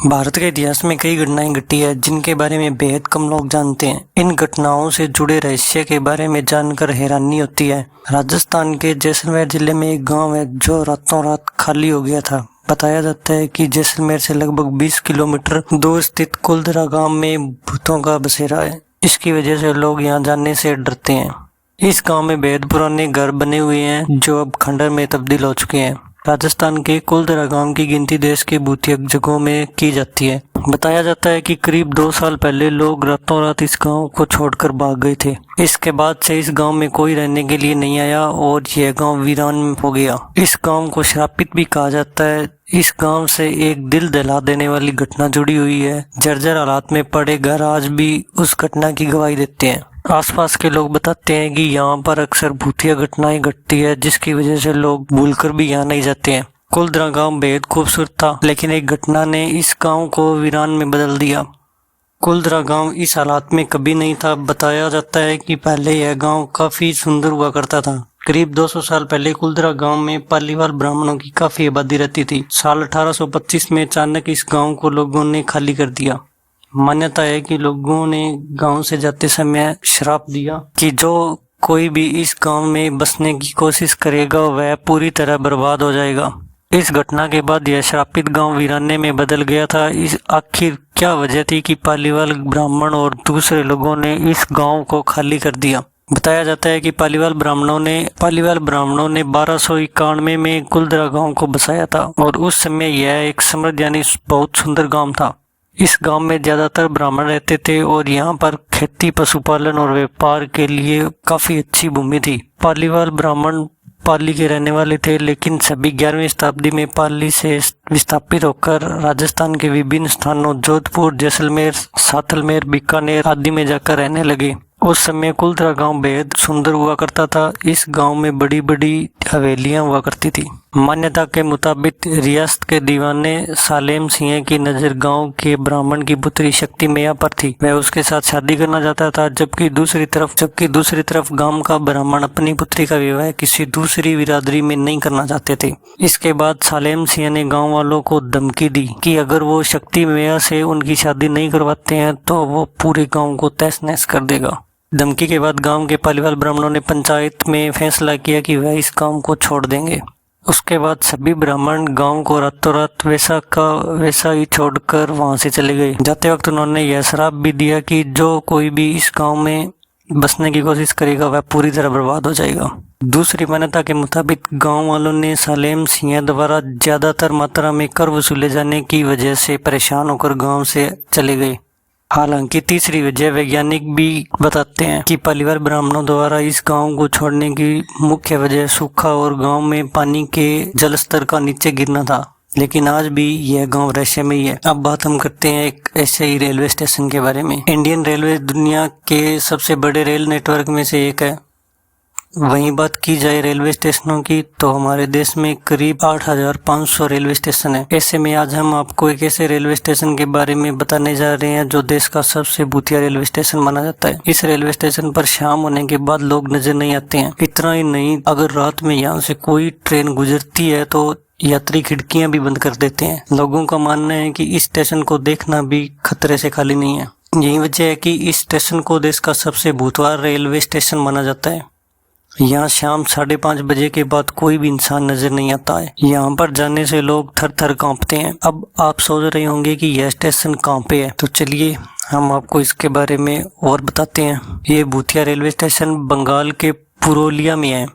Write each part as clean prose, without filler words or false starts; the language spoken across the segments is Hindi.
भारत के इतिहास में कई घटनाएं घटी है जिनके बारे में बेहद कम लोग जानते हैं। इन घटनाओं से जुड़े रहस्य के बारे में जानकर हैरानी होती है। राजस्थान के जैसलमेर जिले में एक गांव है जो रातों रात खाली हो गया था। बताया जाता है कि जैसलमेर से लगभग 20 किलोमीटर दूर स्थित कुलधरा गांव में भूतों का बसेरा है। इसकी वजह से लोग यहाँ जाने से डरते हैं। इस गांव में बेहद पुराने घर बने हुए हैं जो अब खंडर में तब्दील हो चुके हैं। राजस्थान के कुलधरा गांव की गिनती देश के भूतिया जगहों में की जाती है। बताया जाता है कि करीब 2 साल पहले लोग रातों रात इस गांव को छोड़कर भाग गए थे। इसके बाद से इस गांव में कोई रहने के लिए नहीं आया और यह गांव वीरान हो गया। इस गांव को श्रापित भी कहा जाता है। इस गांव से एक दिल दहला देने वाली घटना जुड़ी हुई है। जर्जर हालात में पड़े घर आज भी उस घटना की गवाही देते हैं। आसपास के लोग बताते हैं कि यहाँ पर अक्सर भूतिया घटनाएं घटती है जिसकी वजह से लोग भूलकर भी यहाँ नहीं जाते हैं। कुलधरा गांव बेहद खूबसूरत था, लेकिन एक घटना ने इस गांव को वीरान में बदल दिया। कुलधरा गांव इस हालात में कभी नहीं था। बताया जाता है कि पहले यह गांव काफी सुंदर हुआ करता था। करीब 200 साल पहले कुलधरा गांव में पालीवाल ब्राह्मणों की काफी आबादी रहती थी। साल 1825 में अचानक इस गांव को लोगों ने खाली कर दिया। मान्यता है कि लोगों ने गांव से जाते समय श्राप दिया कि जो कोई भी इस गांव में बसने की कोशिश करेगा वह पूरी तरह बर्बाद हो जाएगा। इस घटना के बाद यह श्रापित गांव वीराने में बदल गया था। इस आखिर क्या वजह थी कि पालीवाल ब्राह्मण और दूसरे लोगों ने इस गांव को खाली कर दिया? बताया जाता है कि पालीवाल ब्राह्मणों ने 1291 में कुलधरा गांव को बसाया था और उस समय यह एक समृद्ध यानी बहुत सुंदर गांव था। इस गांव में ज्यादातर ब्राह्मण रहते थे और यहाँ पर खेती, पशुपालन और व्यापार के लिए काफी अच्छी भूमि थी। पालीवाल ब्राह्मण पाली के रहने वाले थे, लेकिन सभी 11वीं शताब्दी में पाली से विस्थापित होकर राजस्थान के विभिन्न स्थानों जोधपुर, जैसलमेर, सातलमेर, बीकानेर आदि में जाकर रहने लगे। उस समय कुलधरा गांव बेहद सुंदर हुआ करता था। इस गांव में बड़ी बड़ी हवेलियां हुआ करती थी। मान्यता के मुताबिक रियासत के दीवाने सालेम सिंह की नजर गांव के ब्राह्मण की पुत्री शक्ति मैया पर थी। वह उसके साथ शादी करना चाहता था, जबकि दूसरी तरफ गांव का ब्राह्मण अपनी पुत्री का विवाह किसी दूसरी बिरादरी में नहीं करना चाहते थे। इसके बाद सालेम सिंह ने गाँव वालों को धमकी दी कि अगर वो शक्ति मैया से उनकी शादी नहीं करवाते हैं तो वो पूरे गाँव को तहस नहस कर देगा। धमकी के बाद गांव के पालीवाल ब्राह्मणों ने पंचायत में फैसला किया कि वह इस गांव को छोड़ देंगे। उसके बाद सभी ब्राह्मण गांव को रातों रात वैसा ही छोड़कर वहां से चले गए। जाते वक्त उन्होंने यह श्राप भी दिया कि जो कोई भी इस गांव में बसने की कोशिश करेगा वह पूरी तरह बर्बाद हो जाएगा। दूसरी मान्यता के मुताबिक गांव वालों ने सालेम सिंह द्वारा ज्यादातर मात्रा में कर वसूले जाने की वजह से परेशान होकर गाँव से चले गए। हालांकि तीसरी वजह वैज्ञानिक भी बताते हैं कि पालीवाल ब्राह्मणों द्वारा इस गांव को छोड़ने की मुख्य वजह सूखा और गांव में पानी के जल स्तर का नीचे गिरना था, लेकिन आज भी यह गांव रहस्यमयी है। अब बात हम करते हैं एक ऐसे ही रेलवे स्टेशन के बारे में। इंडियन रेलवे दुनिया के सबसे बड़े रेल नेटवर्क में से एक है। वहीं बात की जाए रेलवे स्टेशनों की तो हमारे देश में करीब 8500 रेलवे स्टेशन है। ऐसे में आज हम आपको एक ऐसे रेलवे स्टेशन के बारे में बताने जा रहे हैं जो देश का सबसे भूतिया रेलवे स्टेशन माना जाता है। इस रेलवे स्टेशन पर शाम होने के बाद लोग नजर नहीं आते हैं। इतना ही नहीं, अगर रात में यहाँ से कोई ट्रेन गुजरती है तो यात्री खिड़कियां भी बंद कर देते हैं। लोगों का मानना है कि इस स्टेशन को देखना भी खतरे से खाली नहीं है। यही वजह है कि इस स्टेशन को देश का सबसे भूतवार रेलवे स्टेशन माना जाता है। यहाँ शाम 5:30 बजे के बाद कोई भी इंसान नजर नहीं आता है। यहाँ पर जाने से लोग थर थर कांपते हैं। अब आप सोच रहे होंगे कि यह स्टेशन कहाँ पे है, तो चलिए हम आपको इसके बारे में और बताते हैं। ये भूतिया रेलवे स्टेशन बंगाल के पुरुलिया में है,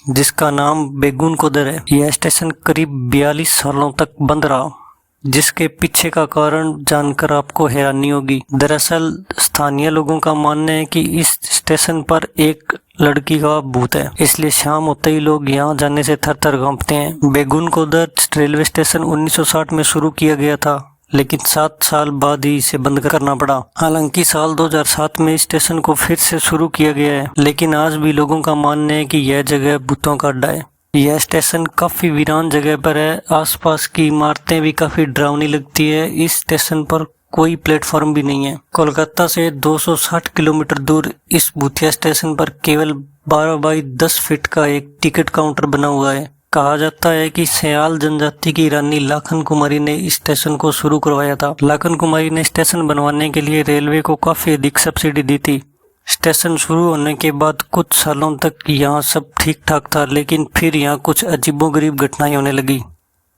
जिसका नाम बेगुनकोदर है। यह स्टेशन करीब 42 सालों तक बंद रहा, जिसके पीछे का कारण जानकर आपको हैरानी होगी। दरअसल स्थानीय लोगों का मानना है कि इस स्टेशन पर एक लड़की का भूत है, इसलिए शाम होते ही लोग यहाँ जाने से थर थर कांपते हैं। बेगुनकोदर रेलवे स्टेशन 1960 में शुरू किया गया था, लेकिन 7 साल बाद ही इसे बंद करना पड़ा। हालांकि साल 2007 में स्टेशन को फिर से शुरू किया गया है, लेकिन आज भी लोगों का मानना है कि यह जगह भूतों का अड्डा है। यह स्टेशन काफी वीरान जगह पर है। आसपास की इमारतें भी काफी डरावनी लगती है। इस स्टेशन पर कोई प्लेटफॉर्म भी नहीं है। कोलकाता से 260 किलोमीटर दूर इस भूतिया स्टेशन पर केवल 12 बाई 10 फीट का एक टिकट काउंटर बना हुआ है। कहा जाता है कि सयाल जनजाति की रानी लाखन कुमारी ने इस स्टेशन को शुरू करवाया था। लाखन कुमारी ने स्टेशन बनवाने के लिए रेलवे को काफी अधिक सब्सिडी दी थी। स्टेशन शुरू होने के बाद कुछ सालों तक यहाँ सब ठीक ठाक था, लेकिन फिर यहाँ कुछ अजीबोगरीब घटनाएं होने लगी।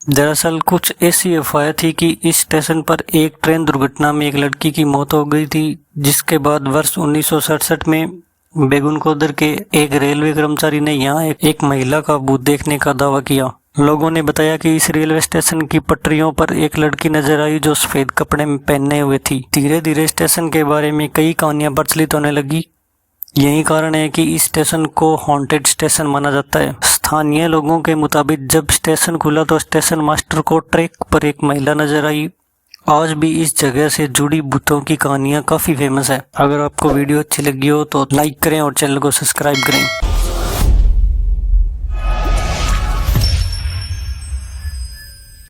दरअसल कुछ ऐसी अफवाह थी कि इस स्टेशन पर एक ट्रेन दुर्घटना में एक लड़की की मौत हो गई थी, जिसके बाद वर्ष 1967 में बेगुनकोदर के एक रेलवे कर्मचारी ने यहाँ एक महिला का भूत देखने का दावा किया। लोगों ने बताया कि इस रेलवे स्टेशन की पटरियों पर एक लड़की नजर आई जो सफेद कपड़े में पहने हुए थी। धीरे धीरे स्टेशन के बारे में कई कहानियां प्रचलित होने लगी। यही कारण है कि इस स्टेशन को हॉन्टेड स्टेशन माना जाता है। स्थानीय लोगों के मुताबिक जब स्टेशन खुला तो स्टेशन मास्टर को ट्रैक पर एक महिला नजर आई। आज भी इस जगह से जुड़ी भूतों की कहानियां काफी फेमस है। अगर आपको वीडियो अच्छी लगी हो तो लाइक करें और चैनल को सब्सक्राइब करें।